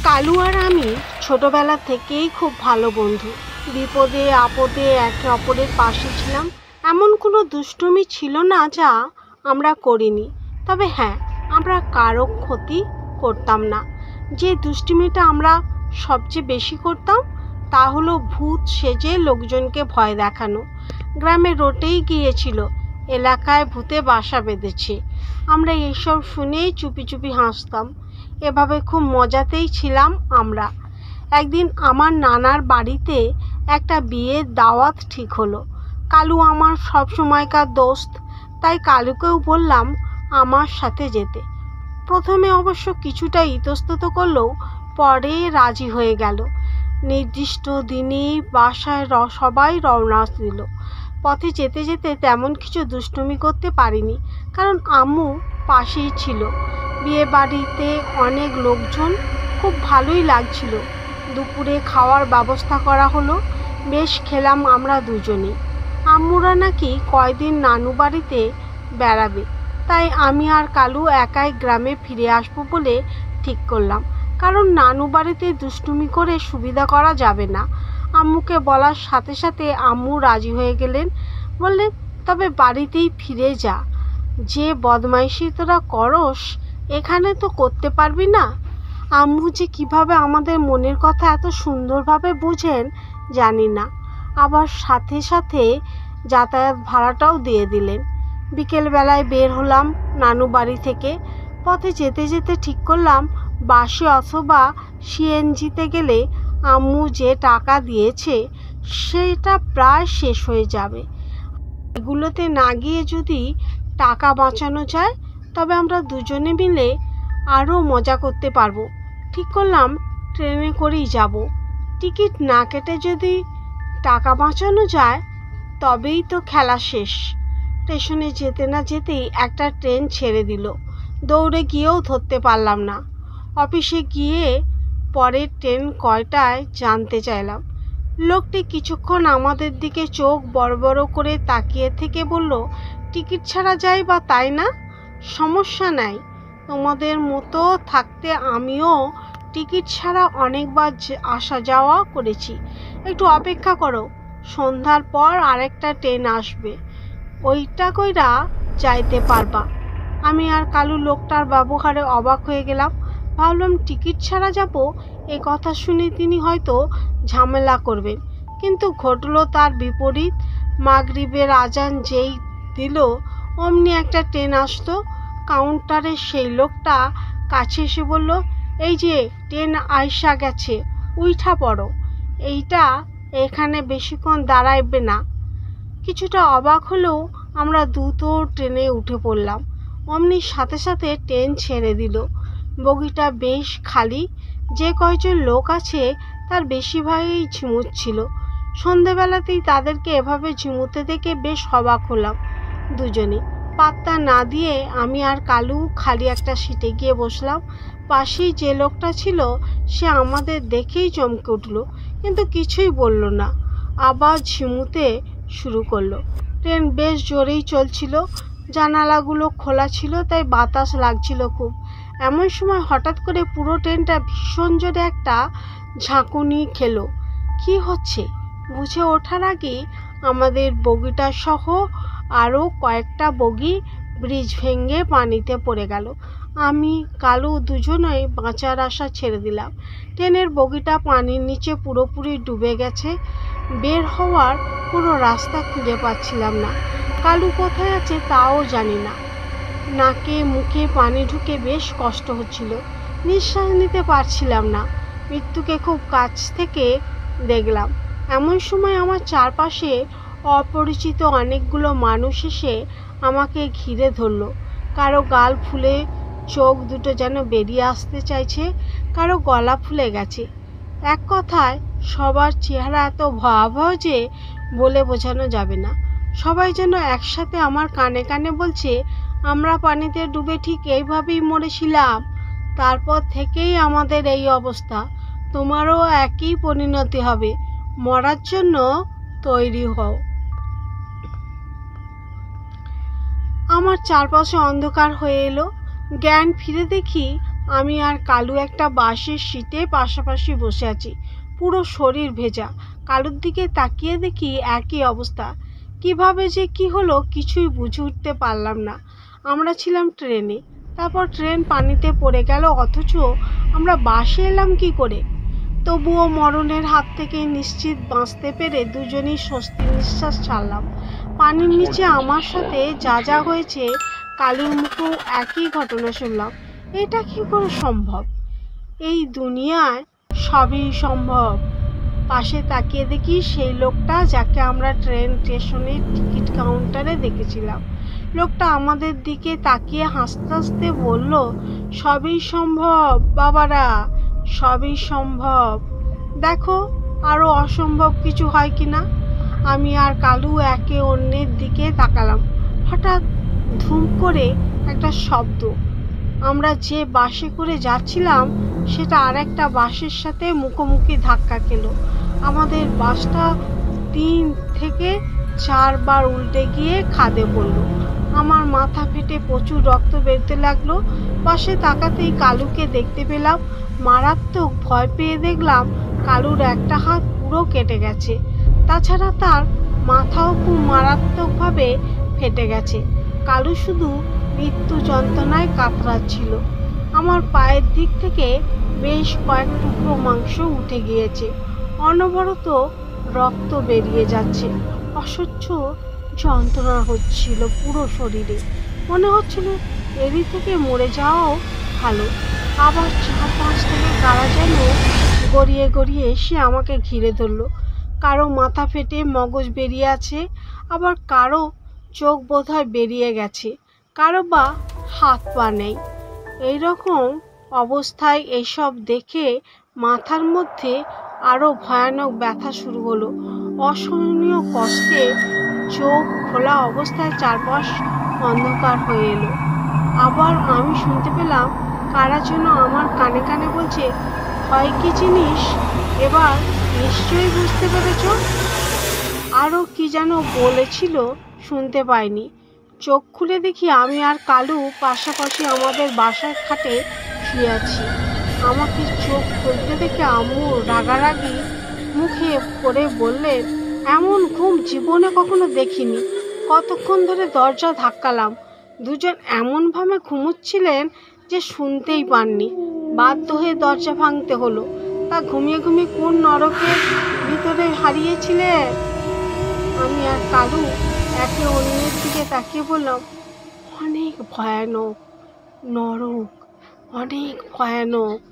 কালু আর আমি ছোটবেলা থেকেই খুব ভালো বন্ধু। বিপদে আপদে একে অপরের পাশে ছিলাম। এমন কোনো দুষ্টুমি ছিল না যা আমরা করিনি। তবে হ্যাঁ, আমরা কারো ক্ষতি করতাম না। যে দুষ্টুমিটা আমরা সবচেয়ে বেশি করতাম তা হলো ভূত সেজে লোকজনকে ভয় দেখানো। গ্রামে রটেই গিয়েছিল এলাকায় ভূতে বাসা বেঁধেছে। আমরা এসব শুনেই চুপি চুপি হাসতাম। এভাবে খুব মজাতেই ছিলাম আমরা। একদিন আমার নানার বাড়িতে একটা বিয়ের দাওয়াত ঠিক হলো। কালু আমার সব সময়কার দোস্ত, তাই কালুকেও বললাম আমার সাথে যেতে। প্রথমে অবশ্য কিছুটা ইতস্তত করলেও পরে রাজি হয়ে গেল। নির্দিষ্ট দিনেই বাসায় সবাই রওনা দিল। পথে যেতে যেতে তেমন কিছু দুষ্টুমি করতে পারিনি, কারণ আম্মু পাশেই ছিল। বিয়ে বাড়িতে অনেক লোকজন, খুব ভালোই লাগছিল। দুপুরে খাওয়ার ব্যবস্থা করা হলো। বেশ খেলাম আমরা দুজনেই। আম্মুরা নাকি কয়দিন নানু বাড়িতে বেড়াবে, তাই আমি আর কালু একাই গ্রামে ফিরে আসবো বলে ঠিক করলাম। কারণ নানু বাড়িতে দুষ্টুমি করে সুবিধা করা যাবে না। আম্মুকে বলার সাথে সাথে আম্মু রাজি হয়ে গেলেন। বললেন, তবে বাড়িতেই ফিরে যা। যে বদমাইশি তোরা করস এখানে তো করতে পারবি না। আম্মু যে কিভাবে আমাদের মনের কথা এত সুন্দরভাবে বুঝেন জানি না। আবার সাথে সাথে যাতায়াত ভাড়াটাও দিয়ে দিলেন। বিকেলবেলায় বের হলাম নানু বাড়ি থেকে। পথে যেতে যেতে ঠিক করলাম বাসে অথবা সিএনজিতে গেলে আম্মু যে টাকা দিয়েছে সেটা প্রায় শেষ হয়ে যাবে। এগুলোতে না গিয়ে যদি টাকা বাঁচানো যায় তবে আমরা দুজনে মিলে আরও মজা করতে পারবো। ঠিক করলাম ট্রেনে করেই যাব। টিকিট না কেটে যদি টাকা বাঁচানো যায় তবেই তো খেলা শেষ। স্টেশনে যেতে না যেতেই একটা ট্রেন ছেড়ে দিল। দৌড়ে গিয়েও ধরতে পারলাম না। অফিসে গিয়ে পরের ট্রেন কয়টায় জানতে চাইলাম। লোকটি কিছুক্ষণ আমাদের দিকে চোখ বড় বড় করে তাকিয়ে থেকে বলল, টিকিট ছাড়া যাই বা তাই না? সমস্যা নাই, তোমাদের মতো থাকতে আমিও টিকিট ছাড়া অনেকবার আসা যাওয়া করেছি। একটু অপেক্ষা করো, সন্ধ্যার পর আরেকটা ট্রেন আসবে, ওইটা কইরা যাইতে পারবা। আমি আর কালু লোকটার ব্যবহারে অবাক হয়ে গেলাম। ভাবলাম টিকিট ছাড়া যাব, এ কথা শুনে তিনি হয়তো ঝামেলা করবেন, কিন্তু ঘটলো তার বিপরীত। মাগরিবের আজান যেই দিল অমনি একটা ট্রেন আসতো। কাউন্টারে সেই লোকটা কাছে এসে বলল, এই যে ট্রেন আইসা গেছে, উইঠা পড়ো। এইটা এখানে বেশিক্ষণ দাঁড়াইবে না। কিছুটা অবাক হলেও আমরা দ্রুত ট্রেনে উঠে পড়লাম। অমনি সাথে সাথে ট্রেন ছেড়ে দিল। বগিটা বেশ খালি। যে কয়জন লোক আছে তার বেশিরভাগই ঝিমুচ্ছিল। সন্ধেবেলাতেই তাদেরকে এভাবে ঝিমুতে দেখে বেশ অবাক হলাম। দুজনে পাত্তা না দিয়ে আমি আর কালু খালি একটা সিটে গিয়ে বসলাম। পাশেই যে লোকটা ছিল সে আমাদের দেখেই চমকে উঠল, কিন্তু কিছুই বলল না। আবার ঝিমুতে শুরু করলো। ট্রেন বেশ জোরেই চলছিল। জানালাগুলো খোলা ছিল, তাই বাতাস লাগছিল খুব। এমন সময় হঠাৎ করে পুরো ট্রেনটা ভীষণ জোরে একটা ঝাঁকুনি খেলো। কি হচ্ছে বুঝে ওঠার আগে আমাদের বগিটা সহ আরও কয়েকটা বগি ব্রিজ ভেঙে পানিতে পড়ে গেল। আমি কালু দুজনেই বাঁচার আশা ছেড়ে দিলাম। ট্রেনের বগিটা পানির নিচে পুরোপুরি ডুবে গেছে। বের হওয়ার কোনো রাস্তা খুঁজে পাচ্ছিলাম না। কালু কোথায় আছে তাও জানি না। নাকে মুখে পানি ঢুকে বেশ কষ্ট হচ্ছিল। নিঃশ্বাস নিতে পারছিলাম না। মৃত্যুকে খুব কাছ থেকে দেখলাম। এমন সময় আমার চারপাশে অপরিচিত অনেকগুলো মানুষ এসে আমাকে ঘিরে ধরল। কারো গাল ফুলে চোখ দুটো যেন বেরিয়ে আসতে চাইছে, কারো গলা ফুলে গেছে। এক কথায় সবার চেহারা এত ভয়াবহ যে বলে বোঝানো যাবে না। সবাই যেন একসাথে আমার কানে কানে বলছে, আমরা পানিতে ডুবে ঠিক এইভাবেই মরেছিলাম, তারপর থেকেই আমাদের এই অবস্থা, তোমারও একই পরিণতি হবে, মরার জন্য তৈরি হও। আমার চারপাশে অন্ধকার হয়ে এলো। জ্ঞান ফিরে দেখি আমি আর কালু একটা বাঁশের সিটে পাশাপাশি বসে আছি, পুরো শরীর ভেজা। কালুর দিকে তাকিয়ে দেখি একই অবস্থা। কিভাবে যে কি হলো কিছুই বুঝে উঠতে পারলাম না। আমরা ছিলাম ট্রেনে, তারপর ট্রেন পানিতে পড়ে গেল, অথচ আমরা বাসে এলাম কি করে? তবুও মরণের হাত থেকে নিশ্চিত বাঁচতে পেরে দুজনেই স্বস্তির নিঃশ্বাস ছাড়লাম। পানির নিচে আমার সাথে যা যা হয়েছে কালুর মুখেও একই ঘটনা শুনলাম। এটা কি করে সম্ভব? এই দুনিয়ায় সবই সম্ভব। পাশে তাকিয়ে দেখি সেই লোকটা যাকে আমরা ট্রেন স্টেশনের টিকিট কাউন্টারে দেখেছিলাম। লোকটা আমাদের দিকে তাকিয়ে হাসতে হাসতে বলল, সবই সম্ভব বাবারা, সবই সম্ভব। দেখো আরো অসম্ভব কিছু হয় কিনা। আমি আর কালু একে অন্যের দিকে তাকালাম। হঠাৎ ধুম করে একটা শব্দ। আমরা যে বাসে করে যাচ্ছিলাম সেটা আরেকটা বাসের সাথে মুখোমুখি ধাক্কা খেলো। আমাদের বাসটা 3 থেকে 4 বার উল্টে গিয়ে খাদে পড়লো। আমার মাথা ফেটে প্রচুর রক্ত বেরোতে লাগলো। পাশে তাকাতেই কালুকে দেখতে পেলাম। মারাত্মক ভয় পেয়ে দেখলাম কালুর একটা হাত পুরো কেটে গেছে, তাছাড়া তার মাথাও খুব মারাত্মকভাবে ফেটে গেছে। কালু শুধু মৃত্যু যন্ত্রণায় কাতরাচ্ছিল। আমার পায়ের দিক থেকে বেশ কয়েক টুকরো মাংস উঠে গিয়েছে, অনবরত রক্ত বেরিয়ে যাচ্ছে। অসহ্য যন্ত্রণা হচ্ছিল পুরো শরীরে। মনে হচ্ছিল এরই থেকে মরে যাওয়াও ভালো। আবার 4-5 থেকে কারা যেন গড়িয়ে গড়িয়ে এসে আমাকে ঘিরে ধরল। কারো মাথা ফেটে মগজ বেরিয়ে আছে, আবার কারো চোখ বোধহয় বেরিয়ে গেছে, কারো বা হাত পা নেই। এইরকম অবস্থায় এইসব দেখে মাথার মধ্যে আরো ভয়ানক ব্যথা শুরু হলো। অসহনীয় কষ্টে চোখ খোলা অবস্থায় চারপাশ অন্ধকার হয়ে এলো। আবার আমি শুনতে পেলাম কারা যেন আমার কানে কানে বলছে, হয় কি জিনিস এবার নিশ্চয়ই বুঝতে পেরেছ। আরও কি যেন বলেছিল, শুনতে পাইনি। চোখ খুলে দেখি আমি আর কালু পাশাপাশি আমাদের বাসার খাটে শুয়ে আছি। আমাকে চোখ খুলতে দেখে আম্মু রাগারাগি মুখে করে বললেন, এমন ঘুম জীবনে কখনো দেখিনি। কতক্ষণ ধরে দরজা ধাক্কালাম, দুজন এমনভাবে ঘুমোচ্ছিলেন যে শুনতেই পাননি। বাধ্য হয়ে দরজা ভাঙতে হলো। তা ঘুমিয়ে ঘুমিয়ে কোন নরকের ভিতরে হারিয়েছিলেন? আমি আর কালু একে অন্যের দিকে তাকিয়ে বললাম, অনেক ভয়ানক নরক, অনেক ভয়ানক।